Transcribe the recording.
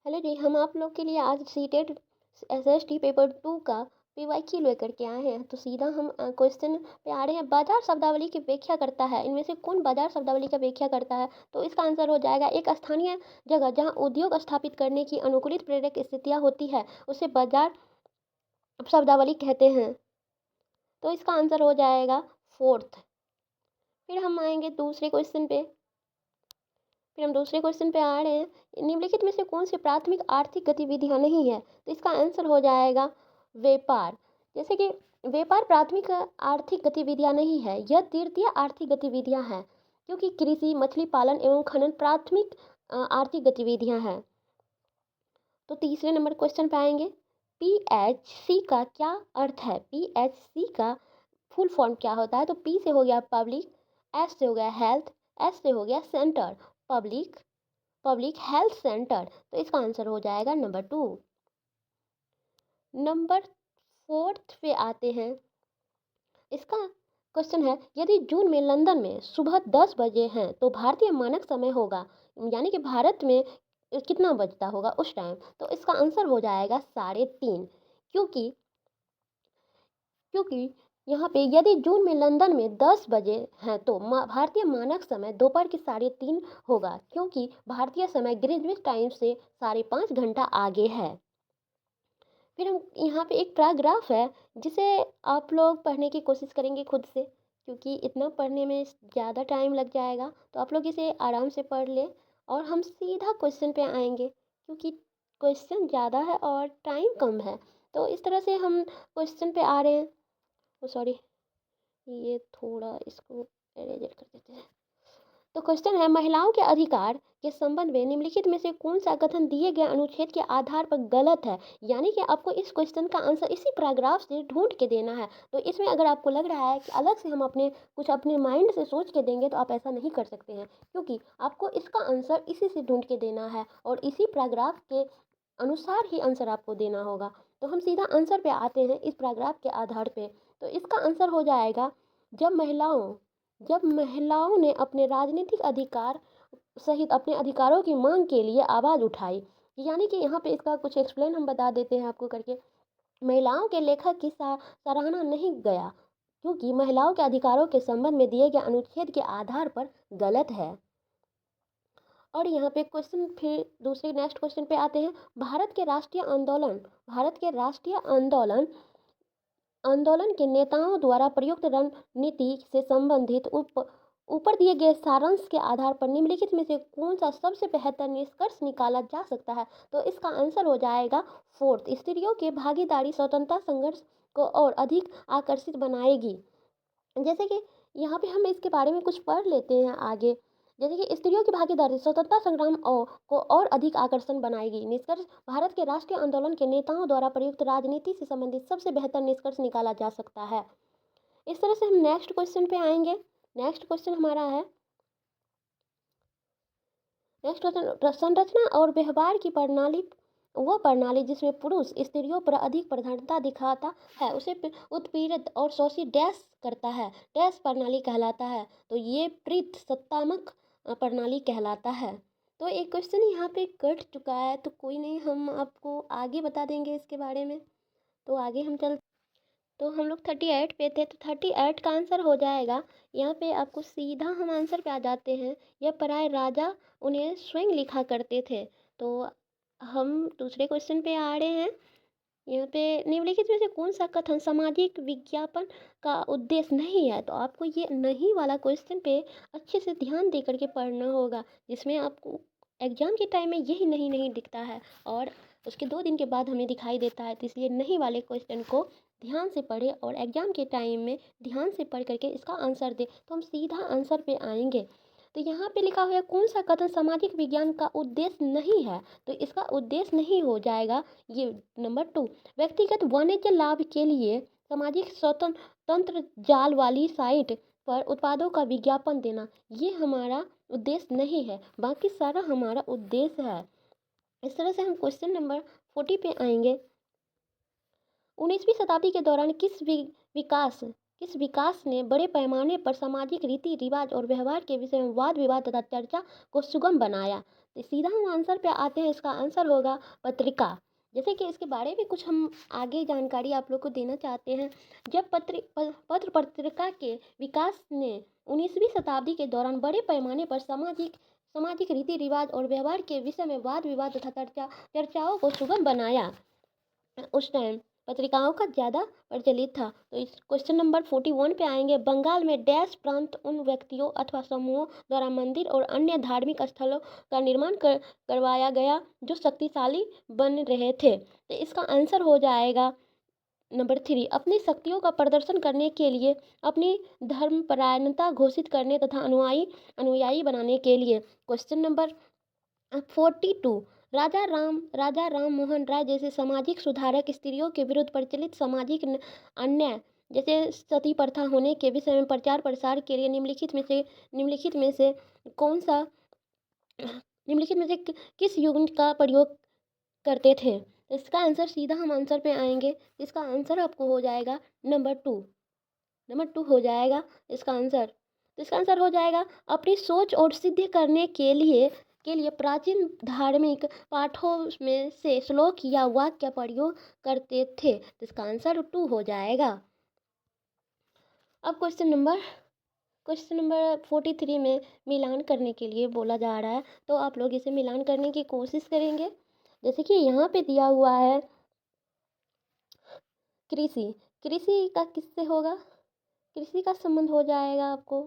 Hello जी, हम आप लोग के लिए आज सीटेट एसएसटी पेपर 2 का पीवाईक्यू लेकर के आए हैं। तो सीधा हम क्वेश्चन पे आ रहे हैं। बाजार शब्दावली की व्याख्या करता है, इनमें से कौन बाजार शब्दावली का व्याख्या करता है? तो इसका आंसर हो जाएगा एक स्थानीय जगह जहां उद्योग स्थापित करने की अनुकूलित प्रेरक स्थितियां होती है, उसे बाजार शब्दावली कहते हैं। तो इसका आंसर हो जाएगा फोर्थ। फिर हम आएंगे दूसरे क्वेश्चन पे। आ रहे हैं। निम्नलिखित में से कौन सी प्राथमिक आर्थिक गतिविधियां नहीं है? तो इसका आंसर हो जाएगा व्यापार। जैसे कि व्यापार प्राथमिक आर्थिक गतिविधियां नहीं है, यह तृतीय आर्थिक गतिविधियां हैं, क्योंकि कृषि, मछली पालन एवं खनन प्राथमिक आर्थिक गतिविधियां हैं। तो तीसरे नंबर क्वेश्चन पे आएंगे। PHC का क्या अर्थ है? PHC का फुल फॉर्म क्या होता है? तो P से हो गया पब्लिक, S से हो गया हेल्थ, S से हो गया सेंटर, पब्लिक हेल्थ सेंटर। तो इसका आंसर हो जाएगा नंबर 2। नंबर 4 पे आते हैं। इसका क्वेश्चन है, यदि जून में लंदन में सुबह 10 बजे हैं तो भारतीय मानक समय होगा, यानी कि भारत में कितना बजता होगा उस टाइम? तो इसका आंसर हो जाएगा 3:30। क्योंकि क्योंकि यहाँ पे यदि जून में लंदन में 10 बजे हैं तो भारतीय मानक समय दोपहर के 3:30 होगा, क्योंकि भारतीय समय ग्रीनविच टाइम से 5.5 घंटा आगे है। फिर हम यहाँ पे एक पैराग्राफ है, जिसे आप लोग पढ़ने की कोशिश करेंगे खुद से, क्योंकि इतना पढ़ने में ज़्यादा टाइम लग जाएगा। तो आप लोग इसे आराम से पढ़ लें और हम सीधा क्वेश्चन पे आएंगे, क्योंकि क्वेश्चन ज़्यादा है और टाइम कम है। तो इस तरह से हम क्वेश्चन पे आ रहे हैं। ओ सॉरी, ये थोड़ा इसको एरेजर कर देते हैं। तो क्वेश्चन है, महिलाओं के अधिकार के संबंध में निम्नलिखित में से कौन सा कथन दिए गए अनुच्छेद के आधार पर गलत है? यानी कि आपको इस क्वेश्चन का आंसर इसी पैराग्राफ से ढूंढ के देना है। तो इसमें अगर आपको लग रहा है कि अलग से हम अपने माइंड से सोच के देंगे, तो आप ऐसा नहीं कर सकते हैं, क्योंकि आपको इसका आंसर इसी से ढूंढ के देना है और इसी पैराग्राफ के अनुसार ही आंसर आपको देना होगा। तो हम सीधा आंसर पे आते हैं इस पैराग्राफ के आधार पे। तो इसका आंसर हो जाएगा, जब महिलाओं ने अपने राजनीतिक अधिकार सहित अपने अधिकारों की मांग के लिए आवाज़ उठाई। यानी कि यहाँ पे इसका कुछ एक्सप्लेन हम बता देते हैं आपको करके। महिलाओं के लेखक की सराहना नहीं गया, क्योंकि महिलाओं के अधिकारों के संबंध में दिए गए अनुच्छेद के आधार पर गलत है। और यहाँ पे क्वेश्चन फिर दूसरे नेक्स्ट क्वेश्चन पे आते हैं। भारत के राष्ट्रीय आंदोलन के नेताओं द्वारा प्रयुक्त रणनीति से संबंधित ऊपर दिए गए सारांश के आधार पर निम्नलिखित में से कौन सा सबसे बेहतर निष्कर्ष निकाला जा सकता है? तो इसका आंसर हो जाएगा फोर्थ। स्त्रियों की भागीदारी स्वतंत्रता संघर्ष को और अधिक आकर्षित बनाएगी। जैसे कि यहाँ पे हम इसके बारे में कुछ पढ़ लेते हैं आगे। जैसे कि स्त्रियों की भागीदारी स्वतंत्रता संग्राम को और अधिक आकर्षण बनाएगी। निष्कर्ष, भारत के राष्ट्रीय आंदोलन के नेताओं द्वारा प्रयुक्त राजनीति से संबंधित सबसे बेहतर निष्कर्ष निकाला जा सकता है। इस तरह से हम नेक्स्ट क्वेश्चन पे आएंगे। नेक्स्ट क्वेश्चन हमारा है, नेक्स्ट क्वेश्चन, संरचना और व्यवहार की प्रणाली, वह प्रणाली जिसमें पुरुष स्त्रियों पर अधिक प्रधानता दिखाता है उसे उत्पीड़ित और शोषित डैश करता है, डैश प्रणाली कहलाता है। तो ये प्रीत सत्तात्मक प्रणाली कहलाता है। तो एक क्वेश्चन यहाँ पे कट चुका है, तो कोई नहीं, हम आपको आगे बता देंगे इसके बारे में। तो आगे हम चल तो हम लोग 38 पे थे, तो 38 का आंसर हो जाएगा। यहाँ पे आपको सीधा हम आंसर पे आ जाते हैं। यह पराये राजा उन्हें स्वयं लिखा करते थे। तो हम दूसरे क्वेश्चन पे आ रहे हैं। यहाँ पे निम्नलिखित में से कौन सा कथन सामाजिक विज्ञापन का उद्देश्य नहीं है? तो आपको ये नहीं वाला क्वेश्चन पे अच्छे से ध्यान दे करके पढ़ना होगा, जिसमें आपको एग्जाम के टाइम में यही नहीं नहीं दिखता है और उसके 2 दिन के बाद हमें दिखाई देता है। तो इसलिए नहीं वाले क्वेश्चन को ध्यान से पढ़े और एग्जाम के टाइम में ध्यान से पढ़ करके इसका आंसर दे। तो हम सीधा आंसर पे आएंगे। तो यहाँ पे लिखा हुआ है, कौन सा कथन सामाजिक विज्ञान का उद्देश्य नहीं है? तो इसका उद्देश्य नहीं हो जाएगा ये नंबर 2। व्यक्तिगत वाणिज्य लाभ के लिए सामाजिक स्वतंत्र जाल वाली साइट पर उत्पादों का विज्ञापन देना, ये हमारा उद्देश्य नहीं है, बाकी सारा हमारा उद्देश्य है। इस तरह से हम क्वेश्चन नंबर 40 पे आएंगे। 19वीं शताब्दी के दौरान किस विकास ने बड़े पैमाने पर सामाजिक रीति रिवाज और व्यवहार के विषय में वाद विवाद तथा चर्चा को सुगम बनाया? तो सीधा हम आंसर पे आते हैं, इसका आंसर होगा पत्रिका। जैसे कि इसके बारे में कुछ हम आगे जानकारी आप लोग को देना चाहते हैं। जब पत्र पत्रिका के विकास ने 19वीं शताब्दी के दौरान बड़े पैमाने पर सामाजिक रीति रिवाज और व्यवहार के विषय में वाद विवाद तथा चर्चाओं को सुगम बनाया। उस टाइम पत्रिकाओं का ज़्यादा प्रचलित था। तो इस क्वेश्चन नंबर 41 पे आएंगे। बंगाल में डैश प्रांत उन व्यक्तियों अथवा समूहों द्वारा मंदिर और अन्य धार्मिक स्थलों का निर्माण करवाया गया जो शक्तिशाली बन रहे थे। तो इसका आंसर हो जाएगा नंबर 3। अपनी शक्तियों का प्रदर्शन करने के लिए, अपनी धर्मपरायणता घोषित करने तथा अनुयायी बनाने के लिए। Question number 42। राजा राम मोहन राय जैसे सामाजिक सुधारक स्त्रियों के विरुद्ध प्रचलित सामाजिक अन्याय जैसे सती प्रथा होने के विषय में प्रचार प्रसार के लिए निम्नलिखित में से कौन सा निम्नलिखित में से किस युग का प्रयोग करते थे। इसका आंसर सीधा हम आंसर पे आएंगे। इसका आंसर आपको हो जाएगा नंबर 2 हो जाएगा इसका आंसर। तो इसका आंसर हो जाएगा अपनी सोच और सिद्ध करने के लिए प्राचीन धार्मिक पाठों में से श्लोक या वाक्य प्रयोग करते थे। तो इसका आंसर 2 हो जाएगा। अब क्वेश्चन नंबर 43 में मिलान करने के लिए बोला जा रहा है, तो आप लोग इसे मिलान करने की कोशिश करेंगे। जैसे कि यहाँ पे दिया हुआ है कृषि का किससे होगा, कृषि का संबंध हो जाएगा आपको